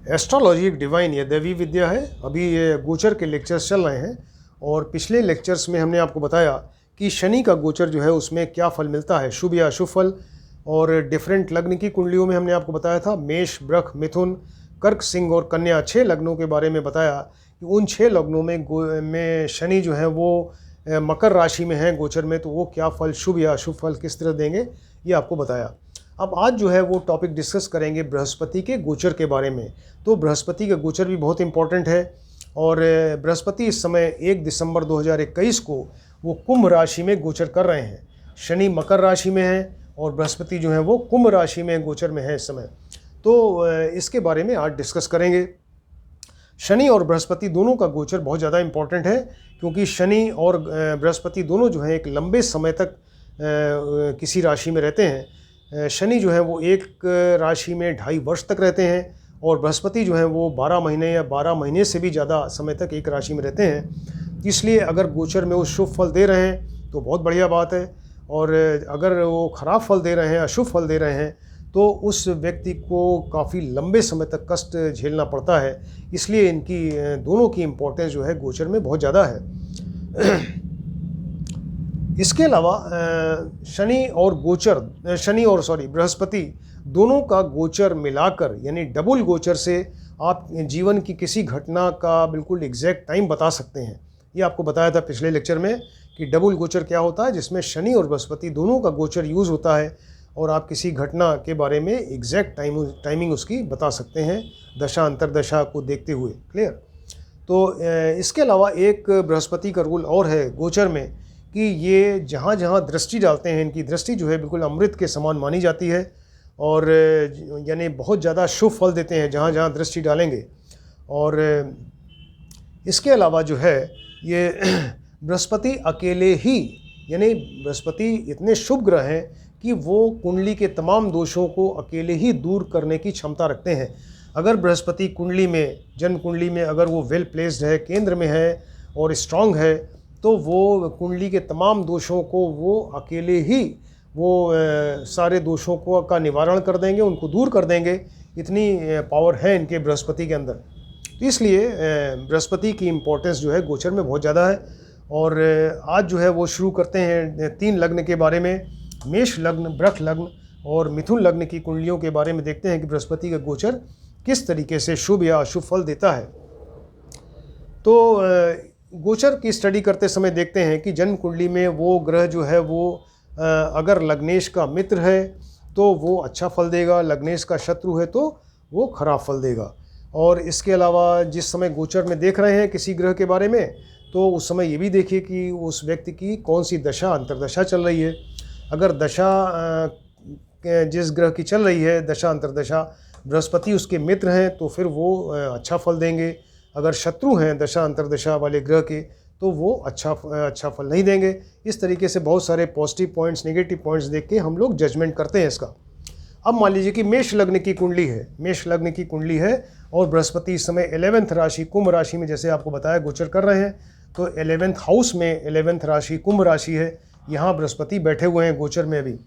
Astrology एक divine या दैवी विद्या है। अभी ये गोचर के लेक्चर्स चल रहे हैं और पिछले लेक्चर्स में हमने आपको बताया कि शनि का गोचर जो है उसमें क्या फल मिलता है, शुभ या अशुभ फल। और डिफरेंट लग्न की कुंडलियों में हमने आपको बताया था मेष, वृष, मिथुन, कर्क, सिंह और कन्या 6 लग्नों के बारे में बताया कि उन 6 लग्नों में शनि जो है वो मकर राशि में है गोचर में, तो वो क्या फल, शुभ या अशुभ फल किस तरह देंगे, ये आपको बताया। अब आज जो है वो टॉपिक डिस्कस करेंगे बृहस्पति के गोचर के बारे में। तो बृहस्पति का गोचर भी बहुत इंपॉर्टेंट है और बृहस्पति इस समय 1 दिसंबर 2021 को वो कुंभ राशि में गोचर कर रहे हैं। शनि मकर राशि में है और बृहस्पति जो है वो कुंभ राशि में गोचर में है इस समय। तो इसके बारे में आज डिस्कस करेंगे। शनि और बृहस्पति दोनों का गोचर बहुत ज़्यादा इम्पॉर्टेंट है, क्योंकि शनि और बृहस्पति दोनों जो है एक लंबे समय तक किसी राशि में रहते हैं। शनि जो है वो एक राशि में 2.5 वर्ष तक रहते हैं और बृहस्पति जो है वो 12 महीने या 12 महीने से भी ज़्यादा समय तक एक राशि में रहते हैं। इसलिए अगर गोचर में वो शुभ फल दे रहे हैं तो बहुत बढ़िया बात है, और अगर वो ख़राब फल दे रहे हैं, अशुभ फल दे रहे हैं, तो उस व्यक्ति को काफ़ी लंबे समय तक कष्ट झेलना पड़ता है। इसलिए इनकी दोनों की इम्पोर्टेंस जो है गोचर में बहुत ज़्यादा है। इसके अलावा बृहस्पति दोनों का गोचर मिलाकर यानी डबल गोचर से आप जीवन की किसी घटना का बिल्कुल एग्जैक्ट टाइम बता सकते हैं। ये आपको बताया था पिछले लेक्चर में कि डबल गोचर क्या होता है, जिसमें शनि और बृहस्पति दोनों का गोचर यूज़ होता है और आप किसी घटना के बारे में एग्जैक्ट टाइमिंग उसकी बता सकते हैं दशा अंतरदशा को देखते हुए। क्लियर। तो इसके अलावा एक बृहस्पति का रूल और है गोचर में कि ये जहाँ जहाँ दृष्टि डालते हैं, इनकी दृष्टि जो है बिल्कुल अमृत के समान मानी जाती है और यानी बहुत ज़्यादा शुभ फल देते हैं जहाँ जहाँ दृष्टि डालेंगे। और इसके अलावा जो है ये बृहस्पति अकेले ही, यानी बृहस्पति इतने शुभ ग्रह हैं कि वो कुंडली के तमाम दोषों को अकेले ही दूर करने की क्षमता रखते हैं। अगर बृहस्पति कुंडली में, जन्म कुंडली में अगर वो वेल प्लेस्ड है, केंद्र में है और स्ट्रांग है, तो वो कुंडली के तमाम दोषों को वो अकेले ही सारे दोषों का निवारण कर देंगे, उनको दूर कर देंगे। इतनी पावर है इनके बृहस्पति के अंदर। तो इसलिए बृहस्पति की इम्पोर्टेंस जो है गोचर में बहुत ज़्यादा है। और आज जो है वो शुरू करते हैं 3 लग्न के बारे में। मेष लग्न, वृष लग्न और मिथुन लग्न की कुंडलियों के बारे में देखते हैं कि बृहस्पति का गोचर किस तरीके से शुभ या अशुभ फल देता है। तो गोचर की स्टडी करते समय देखते हैं कि जन्म कुंडली में वो ग्रह जो है वो अगर लग्नेश का मित्र है तो वो अच्छा फल देगा, लग्नेश का शत्रु है तो वो खराब फल देगा। और इसके अलावा जिस समय गोचर में देख रहे हैं किसी ग्रह के बारे में, तो उस समय ये भी देखिए कि उस व्यक्ति की कौन सी दशा अंतरदशा चल रही है। अगर दशा जिस ग्रह की चल रही है, दशा अंतरदशा, बृहस्पति उसके मित्र हैं तो फिर वो अच्छा फल देंगे। अगर शत्रु हैं दशा अंतरदशा वाले ग्रह के, तो वो अच्छा फल नहीं देंगे। इस तरीके से बहुत सारे पॉजिटिव पॉइंट्स, नेगेटिव पॉइंट्स देख के हम लोग जजमेंट करते हैं इसका। अब मान लीजिए कि मेष लग्न की कुंडली है और बृहस्पति इस समय 11th राशि कुंभ राशि में, जैसे आपको बताया, गोचर कर रहे हैं। तो 11th हाउस में 11th राशि कुंभ राशि है, यहाँ बृहस्पति बैठे हुए हैं गोचर में अभी।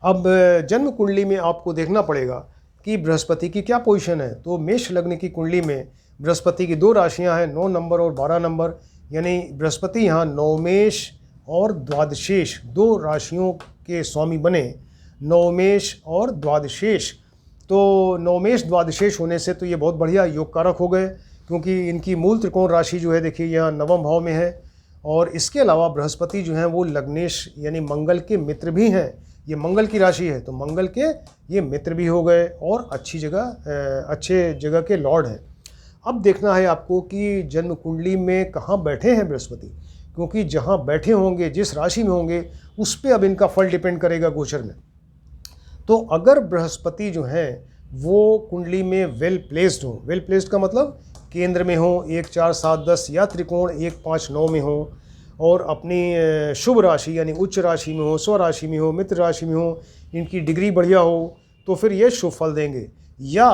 अब जन्म कुंडली में आपको देखना पड़ेगा कि बृहस्पति की क्या पोजीशन है। तो मेष लग्न की कुंडली में बृहस्पति की 2 राशियां हैं, 9 नंबर और 12 नंबर, यानी बृहस्पति यहाँ नवमेश और द्वादशेश 2 राशियों के स्वामी बने, नवमेश और द्वादशेश। तो नवमेश द्वादशेश होने से तो ये बहुत बढ़िया योग कारक हो गए, क्योंकि इनकी मूल त्रिकोण राशि जो है देखिए यहाँ 9वें भाव में है। और इसके अलावा बृहस्पति जो है वो लग्नेश यानी मंगल के मित्र भी हैं। ये मंगल की राशि है तो मंगल के ये मित्र भी हो गए और अच्छे जगह के लॉर्ड हैं। अब देखना है आपको कि जन्म कुंडली में कहाँ बैठे हैं बृहस्पति, क्योंकि जहाँ बैठे होंगे, जिस राशि में होंगे, उस पर अब इनका फल डिपेंड करेगा गोचर में। तो अगर बृहस्पति जो है वो कुंडली में वेल प्लेस्ड हो, वेल प्लेस्ड का मतलब केंद्र में हो, 1, 4, 7, 10 या त्रिकोण 1, 5, 9 में हो, और अपनी शुभ राशि यानी उच्च राशि में हो, स्व राशि में हो, मित्र राशि में हो, इनकी डिग्री बढ़िया हो, तो फिर ये शुभ फल देंगे। या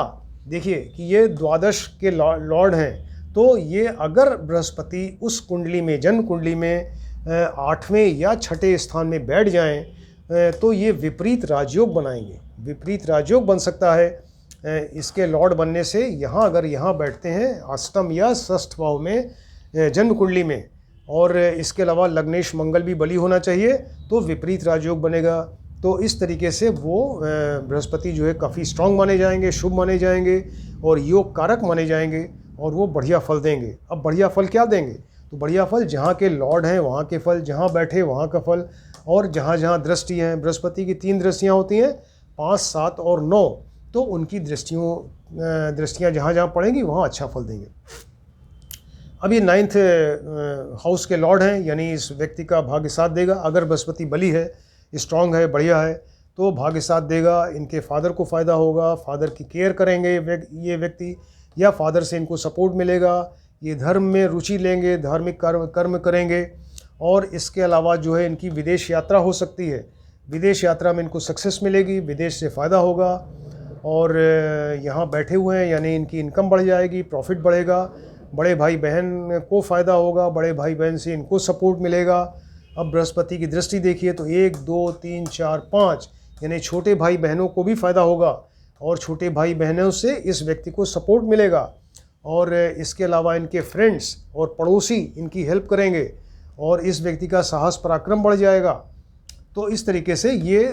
देखिए कि ये द्वादश के लॉर्ड हैं, तो ये अगर बृहस्पति उस कुंडली में, जन्म कुंडली में 8वें या 6ठे स्थान में बैठ जाएं, तो ये विपरीत राजयोग बनाएंगे। विपरीत राजयोग बन सकता है इसके लॉर्ड बनने से यहाँ अगर यहाँ बैठते हैं अष्टम या षष्ठ भाव में जन्म कुंडली में, और इसके अलावा लग्नेश मंगल भी बली होना चाहिए, तो विपरीत राजयोग बनेगा। तो इस तरीके से वो बृहस्पति जो है काफ़ी स्ट्रांग माने जाएंगे, शुभ माने जाएंगे और योग कारक माने जाएंगे, और वो बढ़िया फल देंगे। अब बढ़िया फल क्या देंगे? तो बढ़िया फल जहाँ के लॉर्ड हैं वहाँ के फल, जहाँ बैठे वहाँ का फल, और जहाँ जहाँ दृष्टि हैं, बृहस्पति की 3 दृष्टियाँ होती हैं, 5, 7 और 9, तो उनकी दृष्टियाँ जहाँ जहाँ पड़ेंगी वहाँ अच्छा फल देंगे। अब ये 9th हाउस के लॉर्ड हैं, यानी इस व्यक्ति का भाग्य साथ देगा। अगर बृहस्पति बली है, स्ट्रांग है, बढ़िया है, तो भाग्य साथ देगा। इनके फादर को फ़ायदा होगा, फादर की केयर करेंगे ये व्यक्ति, या फादर से इनको सपोर्ट मिलेगा। ये धर्म में रुचि लेंगे, धार्मिक कर्म करेंगे, और इसके अलावा जो है इनकी विदेश यात्रा हो सकती है। विदेश यात्रा में इनको सक्सेस मिलेगी, विदेश से फ़ायदा होगा, और यहाँ बैठे हुए हैं यानी इनकी इनकम बढ़ जाएगी, प्रॉफिट बढ़ेगा, बड़े भाई बहन को फ़ायदा होगा, बड़े भाई बहन से इनको सपोर्ट मिलेगा। अब बृहस्पति की दृष्टि देखिए तो 1, 2, 3, 4, 5 यानी छोटे भाई बहनों को भी फ़ायदा होगा, और छोटे भाई बहनों से इस व्यक्ति को सपोर्ट मिलेगा, और इसके अलावा इनके फ्रेंड्स और पड़ोसी इनकी हेल्प करेंगे, और इस व्यक्ति का साहस पराक्रम बढ़ जाएगा। तो इस तरीके से ये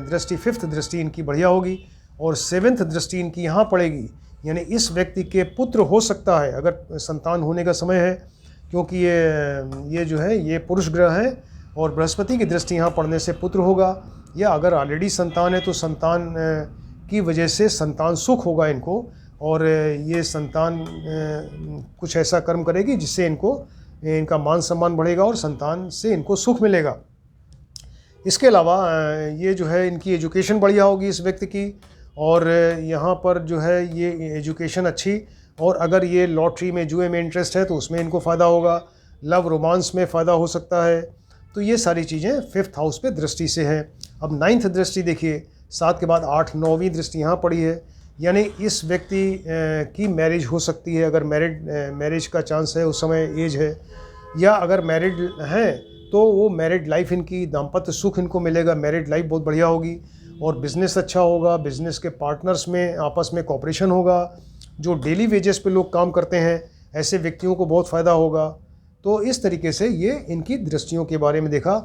दृष्टि 5th दृष्टि इनकी बढ़िया होगी, और 7th दृष्टि इनकी यहाँ पड़ेगी, यानी इस व्यक्ति के पुत्र हो सकता है अगर संतान होने का समय है, क्योंकि ये जो है ये पुरुष ग्रह है, और बृहस्पति की दृष्टि यहाँ पड़ने से पुत्र होगा, या अगर ऑलरेडी संतान है तो संतान की वजह से संतान सुख होगा इनको, और ये संतान कुछ ऐसा कर्म करेगी जिससे इनका मान सम्मान बढ़ेगा और संतान से इनको सुख मिलेगा। इसके अलावा ये जो है इनकी एजुकेशन बढ़िया होगी इस व्यक्ति की, और यहाँ पर जो है ये एजुकेशन अच्छी, और अगर ये लॉटरी में, जुए में इंटरेस्ट है तो उसमें इनको फ़ायदा होगा, लव रोमांस में फ़ायदा हो सकता है। तो ये सारी चीज़ें 5th हाउस पे दृष्टि से हैं। अब 9th दृष्टि देखिए, 7 के बाद 8, 9वीं दृष्टि यहाँ पड़ी है, यानी इस व्यक्ति की मैरिज हो सकती है, अगर मैरिज का चांस है, उस समय एज है, या अगर मैरिड हैं तो वो मैरिड लाइफ इनकी, दाम्पत्य सुख इनको मिलेगा, मैरिड लाइफ बहुत बढ़िया होगी, और बिज़नेस अच्छा होगा, बिज़नेस के पार्टनर्स में आपस में कोऑपरेशन होगा। जो डेली वेजेस पे लोग काम करते हैं ऐसे व्यक्तियों को बहुत फ़ायदा होगा। तो इस तरीके से ये इनकी दृष्टियों के बारे में देखा।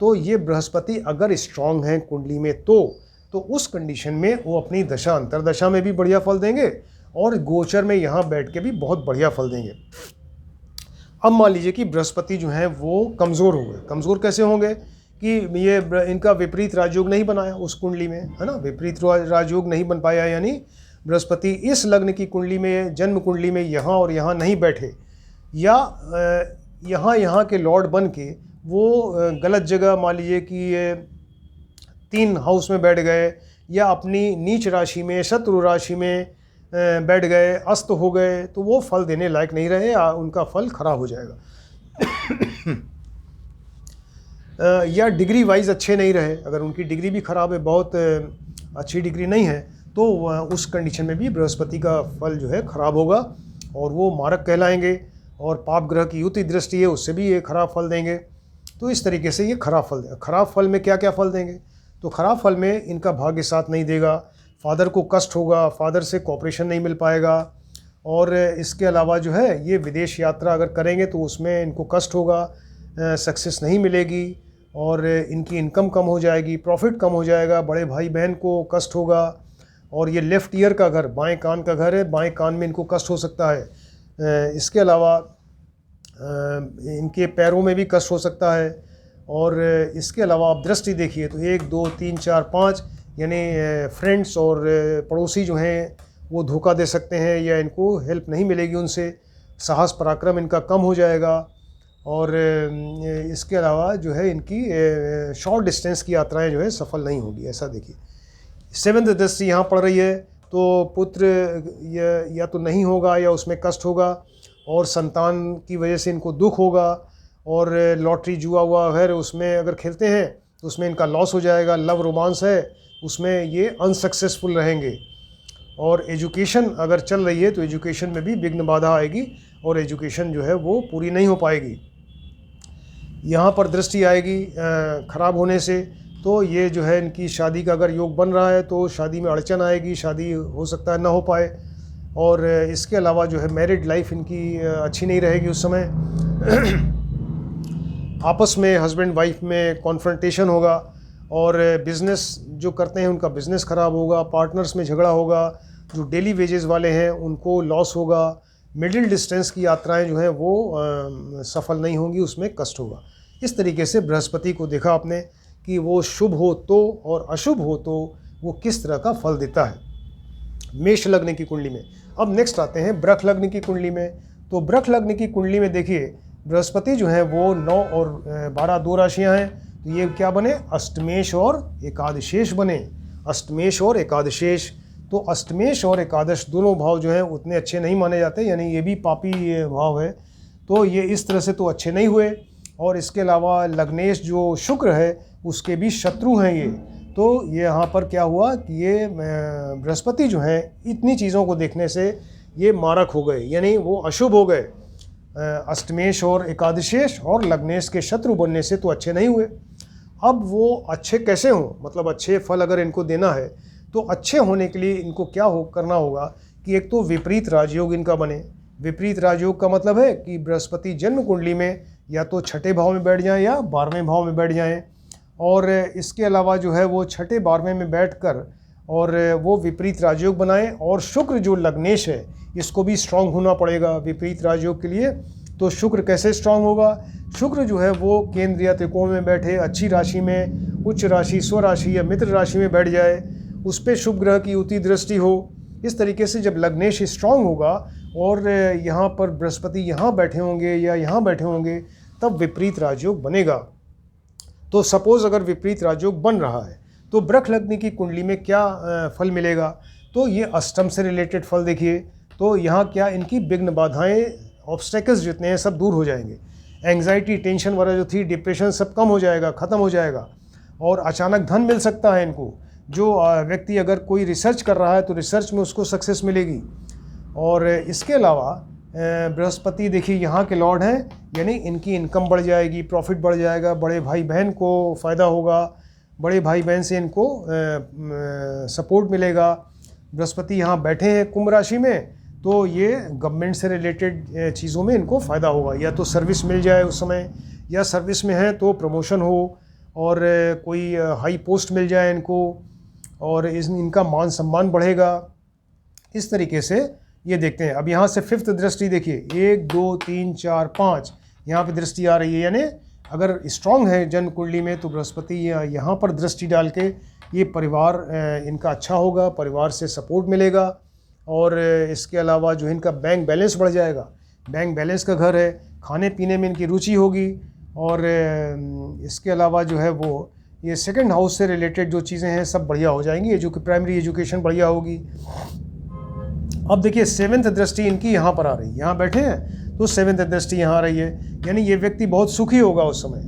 तो ये बृहस्पति अगर स्ट्रांग हैं कुंडली में तो उस कंडीशन में वो अपनी दशा अंतरदशा में भी बढ़िया फल देंगे, और गोचर में यहाँ बैठ के भी बहुत बढ़िया फल देंगे। अब मान लीजिए कि बृहस्पति जो हैं वो कमज़ोर हो गए। कमज़ोर कैसे होंगे कि ये इनका विपरीत राजयोग नहीं बनाया उस कुंडली में, है ना, विपरीत राजयोग नहीं बन पाया, यानी बृहस्पति इस लग्न की कुंडली में, जन्म कुंडली में यहाँ और यहाँ नहीं बैठे, या यहाँ के लॉर्ड बन के वो गलत जगह, मान लीजिए कि 3 हाउस में बैठ गए, या अपनी नीच राशि में, शत्रु राशि में बैठ गए, अस्त हो गए, तो वो फल देने लायक नहीं रहे, उनका फल खराब हो जाएगा। या डिग्री वाइज अच्छे नहीं रहे, अगर उनकी डिग्री भी ख़राब है, बहुत अच्छी डिग्री नहीं है, तो उस कंडीशन में भी बृहस्पति का फल जो है ख़राब होगा, और वो मारक कहलाएंगे, और पाप ग्रह की युति दृष्टि है उससे भी ये खराब फल देंगे। तो इस तरीके से ये खराब फल देंगे। खराब फल में क्या क्या फल देंगे? तो खराब फल में इनका भाग्य साथ नहीं देगा, फादर को कष्ट होगा, फादर से कोऑपरेशन नहीं मिल पाएगा, और इसके अलावा जो है ये विदेश यात्रा अगर करेंगे तो उसमें इनको कष्ट होगा, सक्सेस नहीं मिलेगी, और इनकी इनकम कम हो जाएगी, प्रॉफिट कम हो जाएगा, बड़े भाई बहन को कष्ट होगा, और ये लेफ़्ट ईयर का घर, बाएं कान का घर है, बाएं कान में इनको कष्ट हो सकता है। इसके अलावा इनके पैरों में भी कष्ट हो सकता है, और इसके अलावा आप दृष्टि देखिए तो 1, 2, 3, 4, 5 यानी फ्रेंड्स और पड़ोसी जो हैं वो धोखा दे सकते हैं, या इनको हेल्प नहीं मिलेगी उनसे, साहस पराक्रम इनका कम हो जाएगा, और इसके अलावा जो है इनकी शॉर्ट डिस्टेंस की यात्राएं जो है सफल नहीं होगी। ऐसा देखिए 7th दृष्टि यहाँ पड़ रही है, तो पुत्र या तो नहीं होगा या उसमें कष्ट होगा, और संतान की वजह से इनको दुख होगा, और लॉटरी जुआ हुआ है उसमें अगर खेलते हैं तो उसमें इनका लॉस हो जाएगा। लव रोमांस है उसमें ये अनसक्सेसफुल रहेंगे, और एजुकेशन अगर चल रही है तो एजुकेशन में भी विघ्न बाधा आएगी, और एजुकेशन जो है वो पूरी नहीं हो पाएगी। यहाँ पर दृष्टि आएगी खराब होने से, तो ये जो है इनकी शादी का अगर योग बन रहा है तो शादी में अड़चन आएगी, शादी हो सकता है ना हो पाए। और इसके अलावा जो है मैरिड लाइफ इनकी अच्छी नहीं रहेगी उस समय। आपस में हस्बैंड वाइफ में कॉन्फ्रंटेशन होगा और बिज़नेस जो करते हैं उनका बिज़नेस ख़राब होगा, पार्टनर्स में झगड़ा होगा, जो डेली वेजेस वाले हैं उनको लॉस होगा, मिडिल डिस्टेंस की यात्राएं जो हैं वो सफल नहीं होंगी, उसमें कष्ट होगा। इस तरीके से बृहस्पति को देखा आपने कि वो शुभ हो तो और अशुभ हो तो वो किस तरह का फल देता है मेष लग्न की कुंडली में। अब नेक्स्ट आते हैं वृष लग्न की कुंडली में। तो वृष लग्न की कुंडली में देखिए बृहस्पति जो है वो 9 और 12 दो राशियां हैं, तो ये क्या बने, अष्टमेश और एकादशेश बने। अष्टमेश और एकादशेश, तो अष्टमेश और एकादश दोनों भाव जो हैं उतने अच्छे नहीं माने जाते, यानी ये भी पापी भाव है, तो ये इस तरह से तो अच्छे नहीं हुए। और इसके अलावा लग्नेश जो शुक्र है उसके भी शत्रु हैं ये, तो ये यहाँ पर क्या हुआ कि ये बृहस्पति जो है इतनी चीज़ों को देखने से ये मारक हो गए, यानी वो अशुभ हो गए। अष्टमेश और एकादशेश और लग्नेश के शत्रु बनने से तो अच्छे नहीं हुए। अब वो अच्छे कैसे हों, मतलब अच्छे फल अगर इनको देना है तो अच्छे होने के लिए इनको क्या करना होगा कि एक तो विपरीत राजयोग इनका बने। विपरीत राजयोग का मतलब है कि बृहस्पति जन्म कुंडली में या तो छठे भाव में बैठ जाएं या 12वें भाव में बैठ जाएं, और इसके अलावा जो है वो छठे 12वें में बैठकर और वो विपरीत राजयोग बनाएं। और शुक्र जो लग्नेश है इसको भी स्ट्रांग होना पड़ेगा विपरीत राजयोग के लिए। तो शुक्र कैसे स्ट्रांग होगा, शुक्र जो है वो केंद्र या त्रिकोण में बैठे, अच्छी राशि में, उच्च राशि, स्वराशि या मित्र राशि में बैठ जाए, उस पर शुभ ग्रह की युति दृष्टि हो। इस तरीके से जब लग्नेश स्ट्रांग होगा और यहाँ पर बृहस्पति यहाँ बैठे होंगे या यहाँ बैठे होंगे तब विपरीत राजयोग बनेगा। तो सपोज़ अगर विपरीत राजयोग बन रहा है तो वृष लग्न की कुंडली में क्या फल मिलेगा, तो ये अष्टम से रिलेटेड फल देखिए। तो यहाँ क्या इनकी विघ्न बाधाएं, ऑब्स्टेकल्स जितने हैं सब दूर हो जाएंगे। एंग्जाइटी, टेंशन वगैरह जो थी, डिप्रेशन, सब कम हो जाएगा, ख़त्म हो जाएगा। और अचानक धन मिल सकता है इनको। जो व्यक्ति अगर कोई रिसर्च कर रहा है तो रिसर्च में उसको सक्सेस मिलेगी। और इसके अलावा बृहस्पति देखिए यहाँ के लॉर्ड हैं, यानी इनकी इनकम बढ़ जाएगी, प्रॉफिट बढ़ जाएगा, बड़े भाई बहन को फ़ायदा होगा, बड़े भाई बहन से इनको सपोर्ट मिलेगा। बृहस्पति यहाँ बैठे हैं कुंभ राशि में, तो ये गवर्नमेंट से रिलेटेड चीज़ों में इनको फ़ायदा होगा, या तो सर्विस मिल जाए उस समय, या सर्विस में है तो प्रमोशन हो और कोई हाई पोस्ट मिल जाए इनको, और इनका मान सम्मान बढ़ेगा। इस तरीके से ये देखते हैं। अब यहाँ से फिफ्थ दृष्टि देखिए, 1 2 3 4 5 यहाँ पे दृष्टि आ रही है, यानी अगर स्ट्रांग है जन्म कुंडली में तो बृहस्पति यहाँ पर दृष्टि डाल के ये परिवार इनका अच्छा होगा, परिवार से सपोर्ट मिलेगा। और इसके अलावा जो इनका बैंक बैलेंस बढ़ जाएगा, बैंक बैलेंस का घर है, खाने पीने में इनकी रुचि होगी। और इसके अलावा जो है वो ये सेकंड हाउस से रिलेटेड जो चीज़ें हैं सब बढ़िया हो जाएंगी, जो कि प्राइमरी एजुकेशन बढ़िया होगी। अब देखिए सेवेंथ दृष्टि इनकी यहाँ पर आ रही है, यहाँ बैठे हैं तो सेवेंथ दृष्टि यहाँ आ रही है, यानी ये व्यक्ति बहुत सुखी होगा उस समय।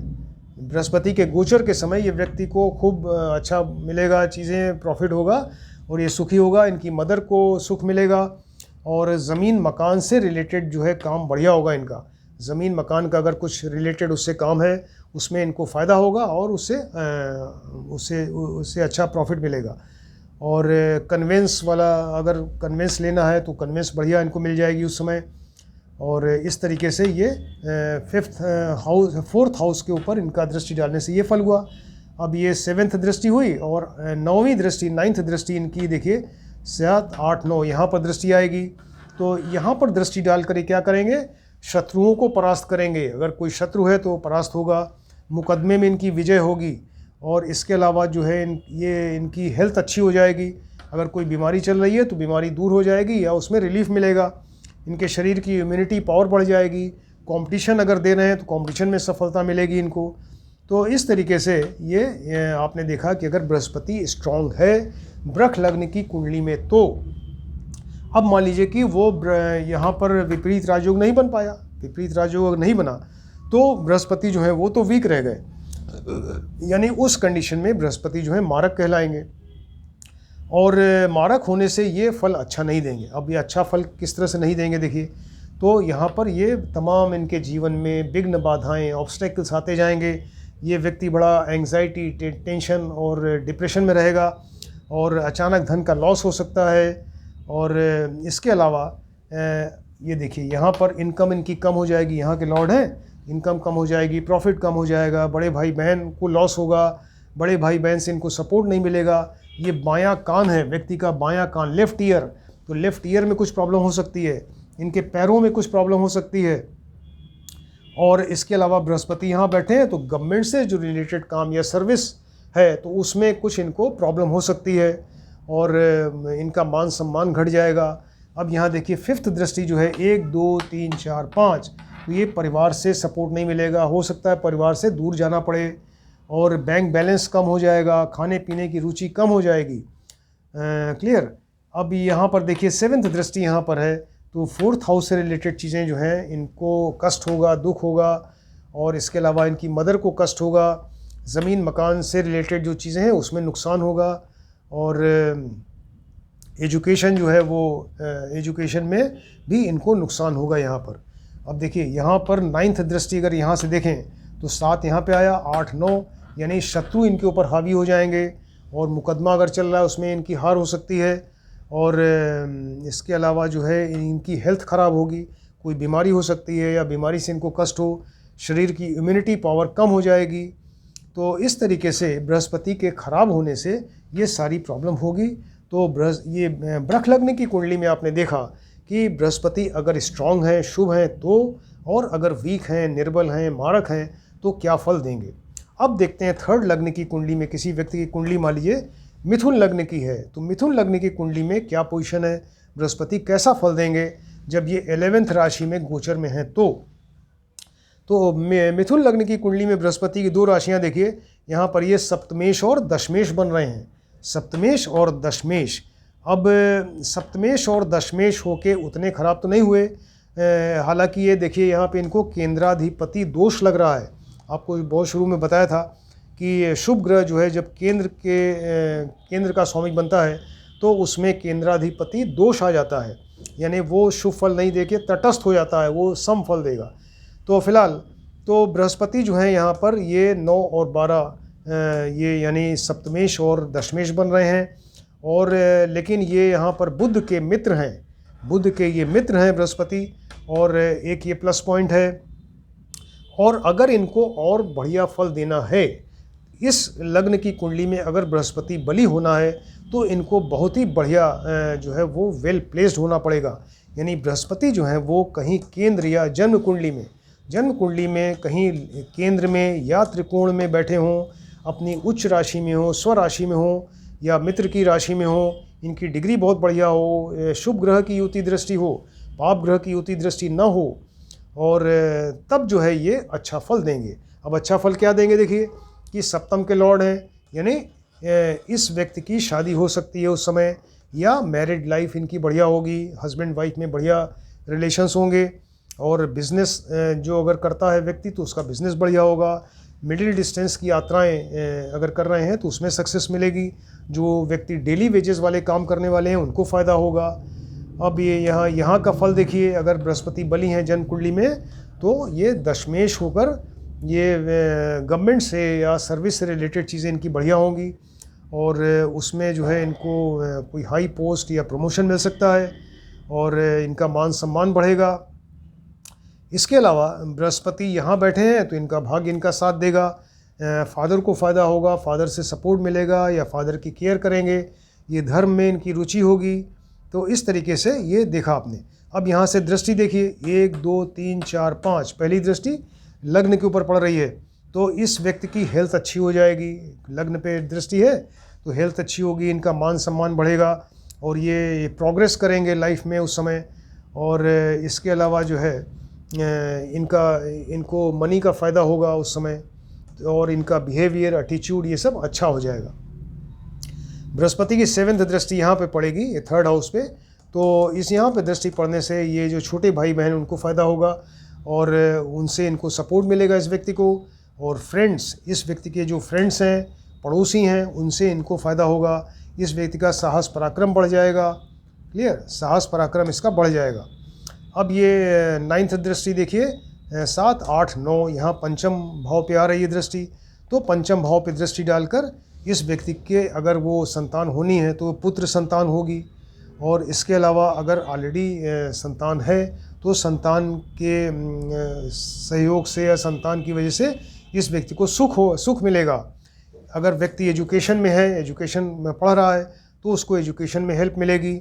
बृहस्पति के गोचर के समय ये व्यक्ति को खूब अच्छा मिलेगा, चीज़ें प्रॉफिट होगा और ये सुखी होगा, इनकी मदर को सुख मिलेगा। और ज़मीन मकान से रिलेटेड जो है काम बढ़िया होगा इनका। ज़मीन मकान का अगर कुछ रिलेटेड उससे काम है उसमें इनको फ़ायदा होगा और उससे अच्छा प्रॉफिट मिलेगा। और कन्वेंस वाला अगर कन्वेंस लेना है तो कन्वेंस बढ़िया इनको मिल जाएगी उस समय। और इस तरीके से ये फोर्थ हाउस के ऊपर इनका दृष्टि डालने से ये फल हुआ। अब ये सेवेंथ दृष्टि हुई और नौवीं दृष्टि, नाइन्थ दृष्टि इनकी देखिए 7 8 9 यहाँ पर दृष्टि आएगी। तो यहाँ पर दृष्टि डाल कर क्या करेंगे, शत्रुओं को परास्त करेंगे। अगर कोई शत्रु है तो परास्त होगा, मुकदमे में इनकी विजय होगी। और इसके अलावा जो है इनकी हेल्थ अच्छी हो जाएगी। अगर कोई बीमारी चल रही है तो बीमारी दूर हो जाएगी या उसमें रिलीफ मिलेगा। इनके शरीर की इम्यूनिटी पावर बढ़ जाएगी। कंपटीशन अगर दे रहे हैं तो कंपटीशन में सफलता मिलेगी इनको। तो इस तरीके से ये आपने देखा कि अगर बृहस्पति स्ट्रांग है वृष लग्न की कुंडली में, तो अब मान लीजिए कि वो यहाँ पर विपरीत राजयोग नहीं बन पाया, विपरीत राजयोग नहीं बना तो बृहस्पति जो है वो तो वीक रह गए, यानी उस कंडीशन में बृहस्पति जो है मारक कहलाएंगे। और मारक होने से ये फल अच्छा नहीं देंगे। अब ये अच्छा फल किस तरह से नहीं देंगे देखिए, तो यहाँ पर ये तमाम इनके जीवन में विघ्न बाधाएं, ऑब्स्टेकल्स आते जाएंगे। ये व्यक्ति बड़ा एंग्जाइटी, टेंशन और डिप्रेशन में रहेगा और अचानक धन का लॉस हो सकता है। और इसके अलावा ये देखिए यहाँ पर इनकम इनकी कम हो जाएगी, यहाँ के लॉर्ड हैं, इनकम कम हो जाएगी, प्रॉफिट कम हो जाएगा, बड़े भाई बहन को लॉस होगा, बड़े भाई बहन से इनको सपोर्ट नहीं मिलेगा। ये बायां कान है व्यक्ति का, बायां कान, लेफ़्ट ईयर, तो लेफ़्ट ईयर में कुछ प्रॉब्लम हो सकती है, इनके पैरों में कुछ प्रॉब्लम हो सकती है। और इसके अलावा बृहस्पति यहाँ बैठे हैं तो गवर्नमेंट से जो रिलेटेड काम या सर्विस है तो उसमें कुछ इनको प्रॉब्लम हो सकती है और इनका मान सम्मान घट जाएगा। अब यहाँ देखिए 5th दृष्टि जो है 1 2 3 4 5, तो ये परिवार से सपोर्ट नहीं मिलेगा, हो सकता है परिवार से दूर जाना पड़े और बैंक बैलेंस कम हो जाएगा, खाने पीने की रुचि कम हो जाएगी। क्लियर। अब यहाँ पर देखिए 7th दृष्टि यहाँ पर है तो 4th हाउस से रिलेटेड चीज़ें जो हैं इनको कष्ट होगा, दुख होगा और इसके अलावा इनकी मदर को कष्ट होगा, ज़मीन मकान से रिलेटेड जो चीज़ें हैं उसमें नुकसान होगा और एजुकेशन जो है वो एजुकेशन में भी इनको नुकसान होगा यहाँ पर। अब देखिए यहाँ पर 9th दृष्टि अगर यहाँ से देखें तो 7 यहाँ पे आया, 8 9, यानी शत्रु इनके ऊपर हावी हो जाएंगे और मुकदमा अगर चल रहा है उसमें इनकी हार हो सकती है। और इसके अलावा जो है इनकी हेल्थ ख़राब होगी, कोई बीमारी हो सकती है या बीमारी से इनको कष्ट हो, शरीर की इम्यूनिटी पावर कम हो जाएगी। तो इस तरीके से बृहस्पति के ख़राब होने से ये सारी प्रॉब्लम होगी। तो ये वृष लग्न की कुंडली में आपने देखा कि बृहस्पति अगर स्ट्रांग है, शुभ हैं तो, और अगर वीक हैं, निर्बल हैं, मारक हैं तो क्या फल देंगे। अब देखते हैं 3rd लग्न की कुंडली में, किसी व्यक्ति की कुंडली मान लीजिए मिथुन लग्न की है तो मिथुन लग्न की कुंडली में क्या पोजीशन है, बृहस्पति कैसा फल देंगे जब ये 11th राशि में गोचर में है। तो मिथुन लग्न की कुंडली में बृहस्पति की 2 राशियां देखिए, यहाँ पर ये सप्तमेश और दशमेश बन रहे हैं, सप्तमेश और दशमेश। अब सप्तमेश और दशमेश होके उतने खराब तो नहीं हुए, हालांकि ये देखिए यहाँ पे इनको केंद्राधिपति दोष लग रहा है। आपको बहुत शुरू में बताया था कि शुभ ग्रह जो है जब केंद्र का स्वामी बनता है तो उसमें केंद्राधिपति दोष आ जाता है, यानी वो शुभ फल नहीं देके तटस्थ हो जाता है, वो सम फल देगा। तो फिलहाल तो बृहस्पति जो है यहाँ पर ये 9 और 12 ये यानी सप्तमेश और दशमेश बन रहे हैं और लेकिन ये यहाँ पर बुध के मित्र हैं, बुध के ये मित्र हैं बृहस्पति, और एक ये प्लस पॉइंट है। और अगर इनको और बढ़िया फल देना है, इस लग्न की कुंडली में अगर बृहस्पति बली होना है तो इनको बहुत ही बढ़िया जो है वो वेल प्लेस्ड होना पड़ेगा। यानी बृहस्पति जो है वो कहीं केंद्र या जन्म कुंडली में कहीं केंद्र में या त्रिकोण में बैठे हों, अपनी उच्च राशि में हो, स्वराशि में हो या मित्र की राशि में हो, इनकी डिग्री बहुत बढ़िया हो, शुभ ग्रह की युति दृष्टि हो, पाप ग्रह की युति दृष्टि न हो, और तब जो है ये अच्छा फल देंगे। अब अच्छा फल क्या देंगे, देखिए कि सप्तम के लॉर्ड हैं, यानी इस व्यक्ति की शादी हो सकती है उस समय, या मैरिड लाइफ इनकी बढ़िया होगी, हस्बैंड वाइफ में बढ़िया रिलेशंस होंगे, और बिज़नेस जो अगर करता है व्यक्ति तो उसका बिज़नेस बढ़िया होगा। मिडिल डिस्टेंस की यात्राएं अगर कर रहे हैं तो उसमें सक्सेस मिलेगी। जो व्यक्ति डेली वेजेस वाले काम करने वाले हैं उनको फ़ायदा होगा। अब ये यहाँ का फल देखिए, अगर बृहस्पति बली हैं जन्म कुंडली में तो ये दशमेश होकर ये गवर्नमेंट से या सर्विस से रिलेटेड चीज़ें इनकी बढ़िया होंगी, और उसमें जो है इनको कोई हाई पोस्ट या प्रमोशन मिल सकता है और इनका मान सम्मान बढ़ेगा। इसके अलावा बृहस्पति यहाँ बैठे हैं तो इनका भाग्य इनका साथ देगा, फादर को फ़ायदा होगा, फादर से सपोर्ट मिलेगा या फादर की केयर करेंगे, ये धर्म में इनकी रुचि होगी। तो इस तरीके से ये देखा आपने। अब यहाँ से दृष्टि देखिए, 1 2 3 4 5, पहली दृष्टि लग्न के ऊपर पड़ रही है तो इस व्यक्ति की हेल्थ अच्छी हो जाएगी। लग्न पे दृष्टि है तो हेल्थ अच्छी होगी, इनका मान सम्मान बढ़ेगा और ये प्रोग्रेस करेंगे लाइफ में उस समय। और इसके अलावा जो है इनको मनी का फ़ायदा होगा उस समय, और इनका बिहेवियर, एटीट्यूड ये सब अच्छा हो जाएगा। बृहस्पति की 7th दृष्टि यहाँ पे पड़ेगी, ये 3rd हाउस पे, तो इस यहाँ पे दृष्टि पड़ने से ये जो छोटे भाई बहन उनको फ़ायदा होगा और उनसे इनको सपोर्ट मिलेगा इस व्यक्ति को। और फ्रेंड्स, इस व्यक्ति के जो फ्रेंड्स हैं, पड़ोसी हैं, उनसे इनको फ़ायदा होगा। इस व्यक्ति का साहस पराक्रम बढ़ जाएगा। क्लियर, साहस पराक्रम इसका बढ़ जाएगा। अब ये 9th दृष्टि देखिए, 7 8 9, यहाँ पंचम भाव पे आ रही है दृष्टि, तो पंचम भाव पे दृष्टि डालकर इस व्यक्ति के अगर वो संतान होनी है तो पुत्र संतान होगी, और इसके अलावा अगर ऑलरेडी संतान है तो संतान के सहयोग से या संतान की वजह से इस व्यक्ति को सुख मिलेगा। अगर व्यक्ति एजुकेशन में है, एजुकेशन में पढ़ रहा है तो उसको एजुकेशन में हेल्प मिलेगी।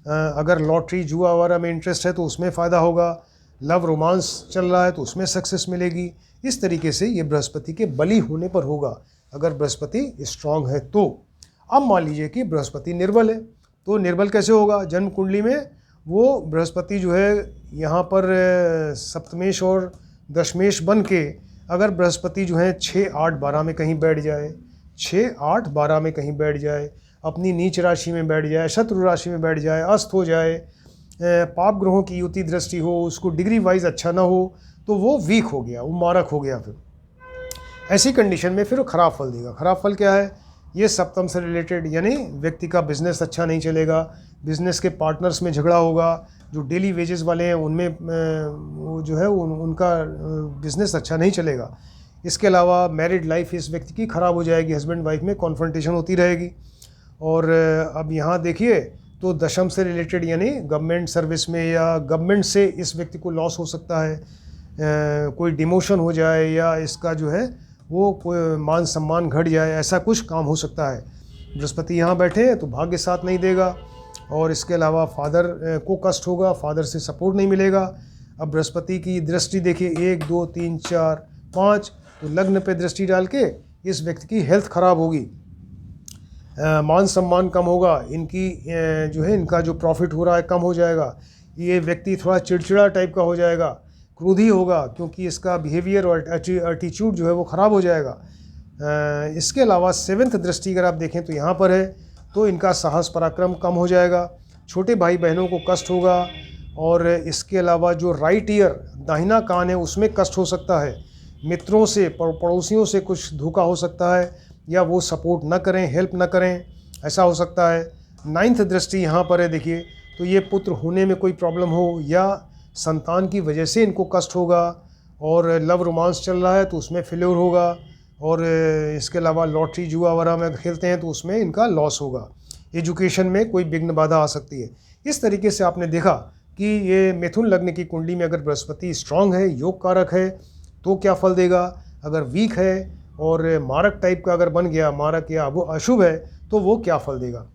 अगर लॉटरी जुआ वगैरह में इंटरेस्ट है तो उसमें फ़ायदा होगा। लव रोमांस चल रहा है तो उसमें सक्सेस मिलेगी। इस तरीके से ये बृहस्पति के बली होने पर होगा, अगर बृहस्पति स्ट्रांग है तो। अब मान लीजिए कि बृहस्पति निर्बल है, तो निर्बल कैसे होगा? जन्म कुंडली में वो बृहस्पति जो है यहाँ पर सप्तमेश और दशमेश बन के अगर बृहस्पति जो है 6, 8, 12 में कहीं बैठ जाए, 6, 8, 12 में कहीं बैठ जाए, अपनी नीच राशि में बैठ जाए, शत्रु राशि में बैठ जाए, अस्त हो जाए, पाप ग्रहों की युति दृष्टि हो, उसको डिग्री वाइज अच्छा ना हो, तो वो वीक हो गया, वो मारक हो गया। फिर ऐसी कंडीशन में फिर वो खराब फल देगा। खराब फल क्या है? ये सप्तम से रिलेटेड, यानी व्यक्ति का बिजनेस अच्छा नहीं चलेगा, बिजनेस के पार्टनर्स में झगड़ा होगा, जो डेली वेजेस वाले हैं उनमें वो जो है उनका बिजनेस अच्छा नहीं चलेगा। इसके अलावा मैरिड लाइफ इस व्यक्ति की ख़राब हो जाएगी, हस्बैंड वाइफ में कॉन्फ्रंटेशन होती रहेगी। और अब यहाँ देखिए तो दशम से रिलेटेड, यानी गवर्नमेंट सर्विस में या गवर्नमेंट से इस व्यक्ति को लॉस हो सकता है, कोई डिमोशन हो जाए या इसका जो है वो कोई मान सम्मान घट जाए, ऐसा कुछ काम हो सकता है। बृहस्पति यहाँ बैठे हैं तो भाग्य साथ नहीं देगा, और इसके अलावा फादर को कष्ट होगा, फादर से सपोर्ट नहीं मिलेगा। अब बृहस्पति की दृष्टि देखिए 1, 2, 3, 4, 5, तो लग्न पे दृष्टि डाल के इस व्यक्ति की हेल्थ खराब होगी, मान सम्मान कम होगा, इनकी जो है इनका जो प्रॉफिट हो रहा है कम हो जाएगा, ये व्यक्ति थोड़ा चिड़चिड़ा टाइप का हो जाएगा, क्रोधी होगा, क्योंकि इसका बिहेवियर और एटीट्यूड जो है वो ख़राब हो जाएगा। इसके अलावा 7th दृष्टि अगर आप देखें तो यहाँ पर है, तो इनका साहस पराक्रम कम हो जाएगा, छोटे भाई बहनों को कष्ट होगा, और इसके अलावा जो राइट ईयर दाहिना कान है उसमें कष्ट हो सकता है, मित्रों से पड़ोसियों से कुछ धोखा हो सकता है, या वो सपोर्ट न करें, हेल्प न करें, ऐसा हो सकता है। 9th दृष्टि यहाँ पर है देखिए, तो ये पुत्र होने में कोई प्रॉब्लम हो या संतान की वजह से इनको कष्ट होगा, और लव रोमांस चल रहा है तो उसमें फेल्योर होगा, और इसके अलावा लॉटरी जुआ वगैरह में खेलते हैं तो उसमें इनका लॉस होगा। एजुकेशन में कोई विघ्न बाधा आ सकती है। इस तरीके से आपने देखा कि ये मिथुन लग्न की कुंडली में अगर बृहस्पति स्ट्रांग है, योग कारक है, तो क्या फल देगा। अगर वीक है और मारक टाइप का अगर बन गया, मारक या वो अशुभ है, तो वो क्या फल देगा।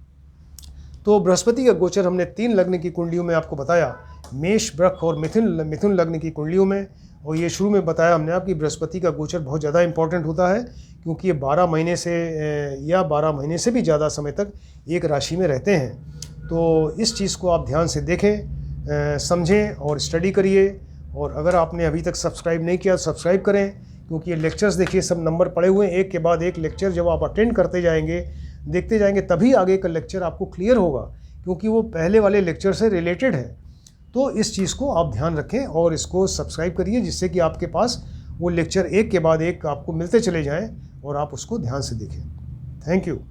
तो बृहस्पति का गोचर हमने 3 लग्न की कुंडलियों में आपको बताया, मेष, वृष और मिथुन लग्न की कुंडलियों में। और ये शुरू में बताया हमने आपकी बृहस्पति का गोचर बहुत ज़्यादा इंपॉर्टेंट होता है, क्योंकि ये 12 महीने से या 12 महीने से भी ज़्यादा समय तक एक राशि में रहते हैं। तो इस चीज़ को आप ध्यान से देखें, समझें और स्टडी करिए। और अगर आपने अभी तक सब्सक्राइब नहीं किया तो सब्सक्राइब करें, क्योंकि ये लेक्चर्स देखिए सब नंबर पड़े हुए हैं, एक के बाद एक लेक्चर जब आप अटेंड करते जाएंगे, देखते जाएंगे, तभी आगे का लेक्चर आपको क्लियर होगा, क्योंकि वो पहले वाले लेक्चर से रिलेटेड है। तो इस चीज़ को आप ध्यान रखें और इसको सब्सक्राइब करिए, जिससे कि आपके पास वो लेक्चर एक के बाद एक आपको मिलते चले जाएं और आप उसको ध्यान से देखें। Thank you.